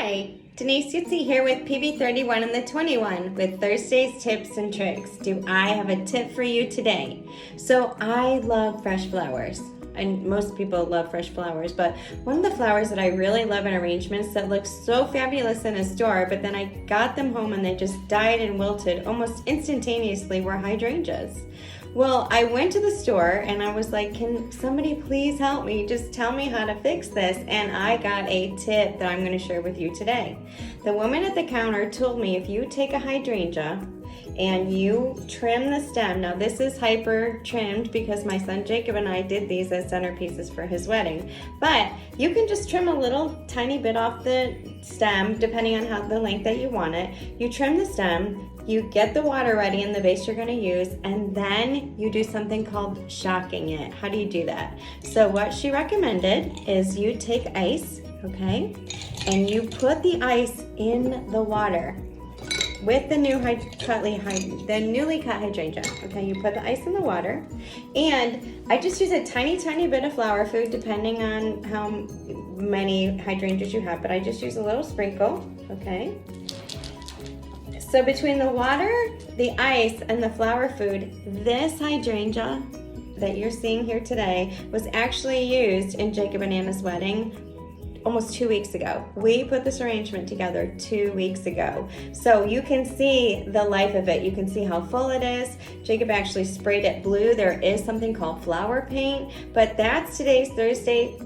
Hi, Denise Yitzi here with PB31 and the 21 with Thursday's tips and tricks. Do I have a tip for you today? So I love fresh flowers, and most people love fresh flowers, but one of the flowers that I really love in arrangements that looks so fabulous in a store, but then I got them home and they just died and wilted almost instantaneously, were hydrangeas. Well, I went to the store and I was like, can somebody please help me? Just tell me how to fix this. And I got a tip that I'm going to share with you today. The woman at the counter told me if you take a hydrangea and you trim the stem, now this is hyper trimmed because my son Jacob and I did these as centerpieces for his wedding, but you can just trim a little tiny bit off the stem depending on how the length that you want it. You trim the stem, you get the water ready in the vase you're going to use, and then you do something called shocking it. How do you do that? So what she recommended is you take ice, okay, and you put the ice in the water with the newly cut hydrangea. Okay, you put the ice in the water, and I just use a tiny bit of flower food depending on how many hydrangeas you have, but I just use a little sprinkle, okay? So between the water, the ice, and the flower food, this hydrangea that you're seeing here today was actually used in Jacob and Anna's wedding almost 2 weeks ago. We put this arrangement together 2 weeks ago. So you can see the life of it. You can see how full it is. Jacob actually sprayed it blue. There is something called flower paint, but that's today's Thursday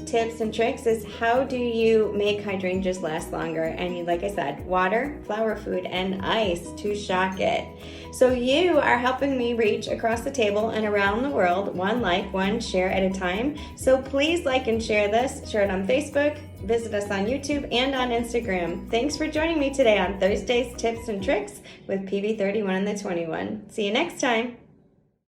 tips and tricks is how do you make hydrangeas last longer? And like I said, water, flower food, and ice to shock it. So you are helping me reach across the table and around the world, one like, one share at a time. So please like and share this, share it on Facebook, visit us on YouTube and on Instagram. Thanks for joining me today on Thursday's Tips and Tricks with PB31 and the 21. See you next time.